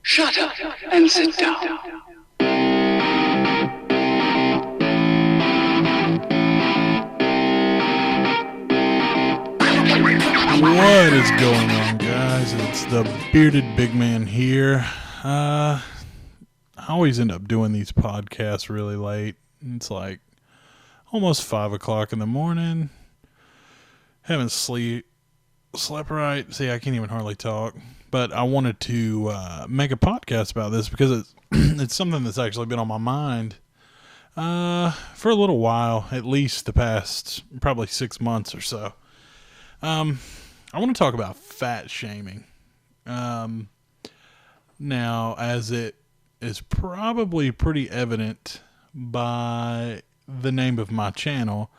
Shut up and sit down. What is going on, guys? It's the Bearded Big Man here. I always end up doing these podcasts really late. It's like almost 5 o'clock in the morning. Haven't slept right. See, I can't even hardly talk. But I wanted to make a podcast about this because it's it's something that's actually been on my mind for a little while, at least the past probably 6 months or so. I want to talk about fat shaming. Now, as it is probably pretty evident by the name of my channel,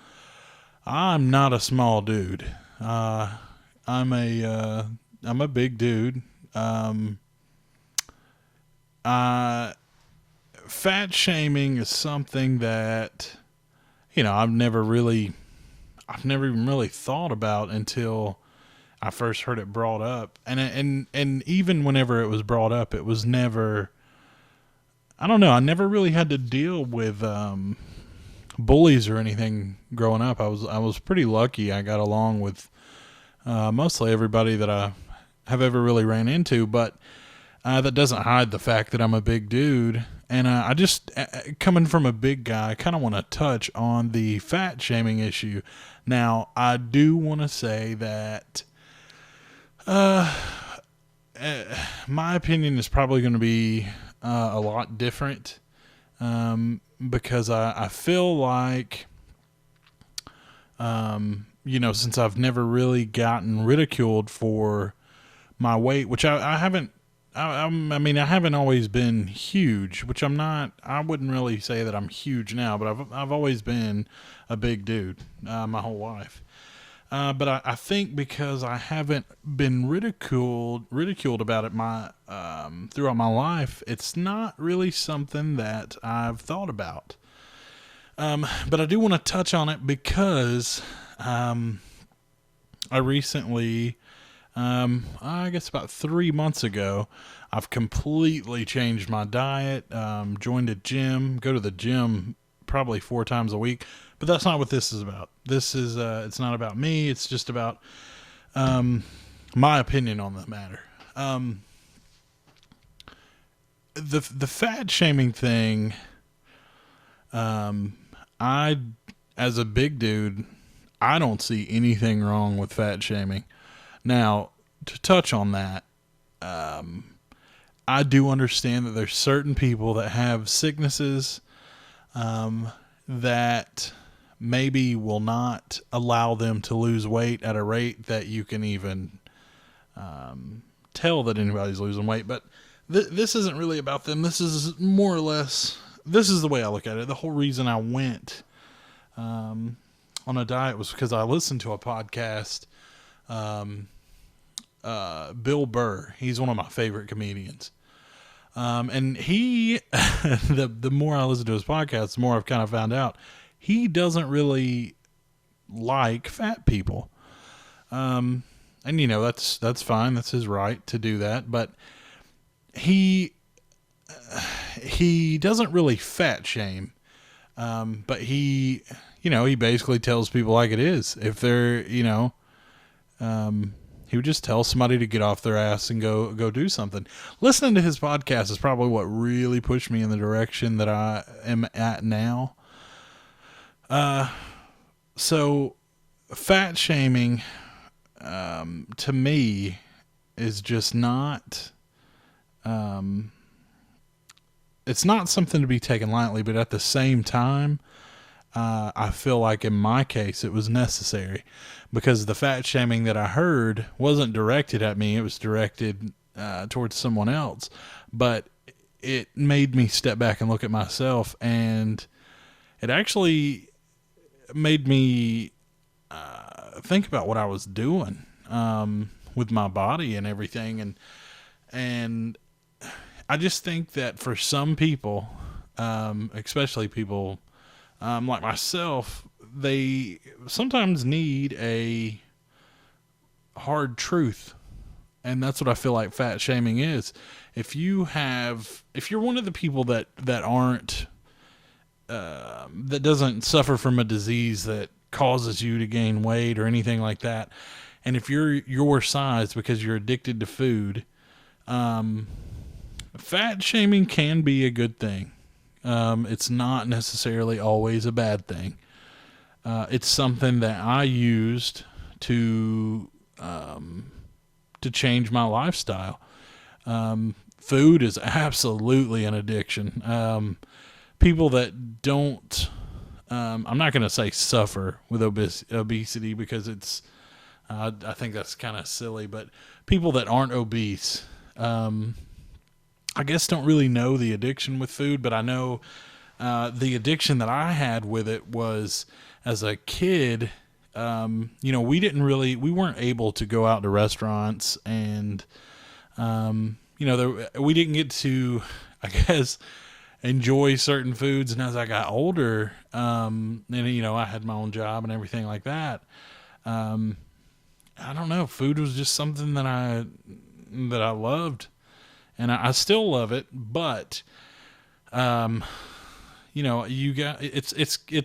I'm not a small dude. I'm a big dude. Fat shaming is something that, I've never even really thought about until I first heard it brought up. And even whenever it was brought up, it was never, I don't know, I never really had to deal with bullies or anything growing up. I was pretty lucky. I got along with mostly everybody that I have ever really ran into, but that doesn't hide the fact that I'm a big dude. And I just, coming from a big guy, I kind of want to touch on the fat shaming issue. Now, I do want to say that my opinion is probably going to be a lot different because I feel like, since I've never really gotten ridiculed for my weight, which I haven't. I haven't always been huge, which I'm not. I wouldn't really say that I'm huge now, but I've always been a big dude my whole life. But I think because I haven't been ridiculed about it throughout my life, it's not really something that I've thought about. But I do want to touch on it because I recently, I guess about 3 months ago, I've completely changed my diet, joined a gym, go to the gym probably 4 times a week, but that's not what this is about. This is, it's not about me. It's just about, my opinion on the matter. The fat shaming thing, as a big dude, I don't see anything wrong with fat shaming. Now, to touch on that, I do understand that there's certain people that have sicknesses that maybe will not allow them to lose weight at a rate that you can even tell that anybody's losing weight. But this isn't really about them. This is more or less, this is the way I look at it. The whole reason I went on a diet was because I listened to a podcast. Bill Burr, he's one of my favorite comedians. And he, the more I listen to his podcast, the more I've kind of found out he doesn't really like fat people. And that's fine. That's his right to do that. But he doesn't really fat shame. But he basically tells people like it is. If they're, he would just tell somebody to get off their ass and go do something. Listening to his podcast is probably what really pushed me in the direction that I am at now. So fat shaming, to me is just not, it's not something to be taken lightly, but at the same time, I feel like in my case it was necessary because the fat shaming that I heard wasn't directed at me. It was directed towards someone else, but it made me step back and look at myself, and it actually made me think about what I was doing with my body and everything. And I just think that for some people, especially people like myself, they sometimes need a hard truth And that's what I feel like fat shaming is. If you're one of the people that aren't, that doesn't suffer from a disease that causes you to gain weight or anything like that, and if you're your size because you're addicted to food, fat shaming can be a good thing. It's not necessarily always a bad thing. It's something that I used to change my lifestyle. Food is absolutely an addiction. People that don't, I'm not going to say suffer with obesity because I think that's kind of silly, but people that aren't obese, I guess don't really know the addiction with food, but I know the addiction that I had with it was as a kid. We weren't able to go out to restaurants and, we didn't get to, I guess, enjoy certain foods. And as I got older, and I had my own job and everything like that. I don't know. Food was just something that I loved, and I still love it. But, it's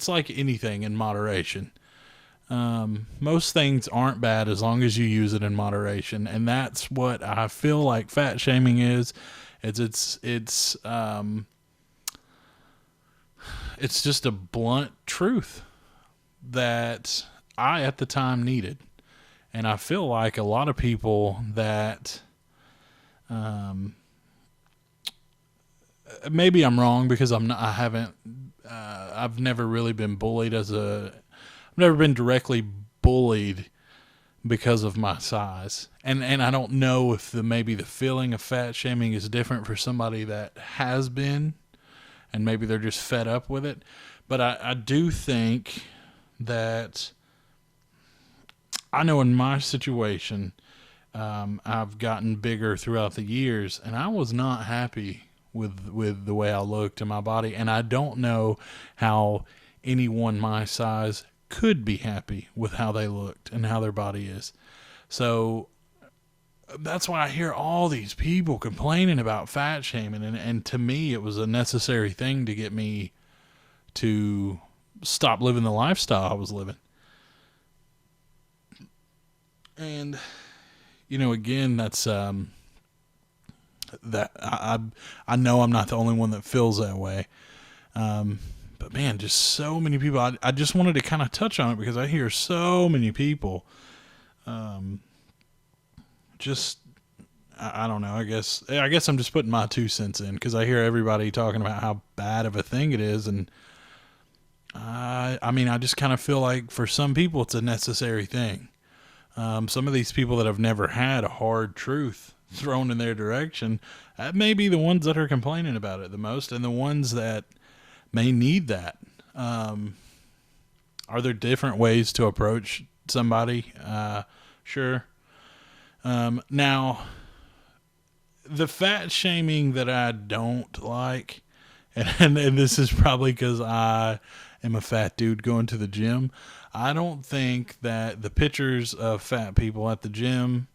like anything in moderation. Most things aren't bad as long as you use it in moderation, and that's what I feel like fat shaming is. It's just a blunt truth that I at the time needed, and I feel like a lot of people that, maybe I'm wrong because I've never really been bullied I've never been directly bullied because of my size. And I don't know if maybe the feeling of fat shaming is different for somebody that has been, and maybe they're just fed up with it. But I do think that I know in my situation, I've gotten bigger throughout the years, and I was not happy with the way I looked in my body. And I don't know how anyone my size could be happy with how they looked and how their body is. So that's why I hear all these people complaining about fat shaming. And to me, it was a necessary thing to get me to stop living the lifestyle I was living. And, again, that's, that I know I'm not the only one that feels that way. But man, just so many people. I just wanted to kind of touch on it because I hear so many people. I don't know. I guess I'm just putting my 2 cents in because I hear everybody talking about how bad of a thing it is, and I just kind of feel like for some people it's a necessary thing. Some of these people that have never had a hard truth thrown in their direction, that may be the ones that are complaining about it the most, and the ones that may need that. Are there different ways to approach somebody? Sure. Now, the fat shaming that I don't like, and this is probably because I am a fat dude going to the gym. I don't think that the pictures of fat people at the gym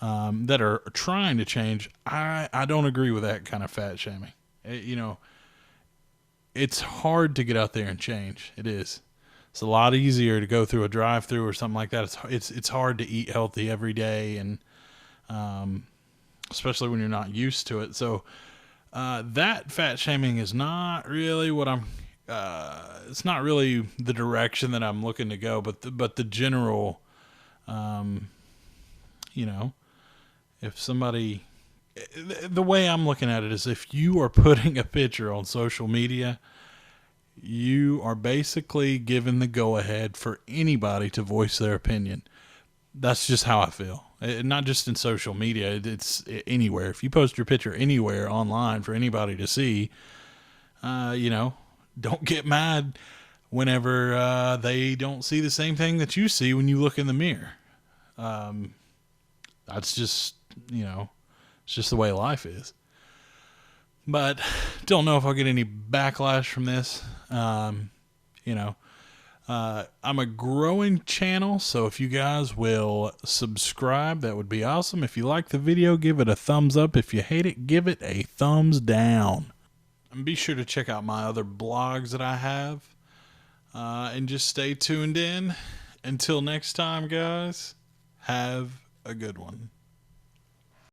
that are trying to change, I don't agree with that kind of fat shaming. It's hard to get out there and change. It is. It's a lot easier to go through a drive-through or something like that. It's hard to eat healthy every day, and especially when you're not used to it. So that fat shaming is not really what I'm. It's not really the direction that I'm looking to go. But the general, if somebody, the way I'm looking at it is, if you are putting a picture on social media, you are basically giving the go-ahead for anybody to voice their opinion. That's just how I feel. Not just in social media, it's anywhere. If you post your picture anywhere online for anybody to see, don't get mad whenever they don't see the same thing that you see when you look in the mirror. That's just, it's just the way life is. But don't know if I'll get any backlash from this. I'm a growing channel, so if you guys will subscribe, that would be awesome. If you like the video, give it a thumbs up. If you hate it, give it a thumbs down. And be sure to check out my other blogs that I have. And just stay tuned in. Until next time, guys, have a good one.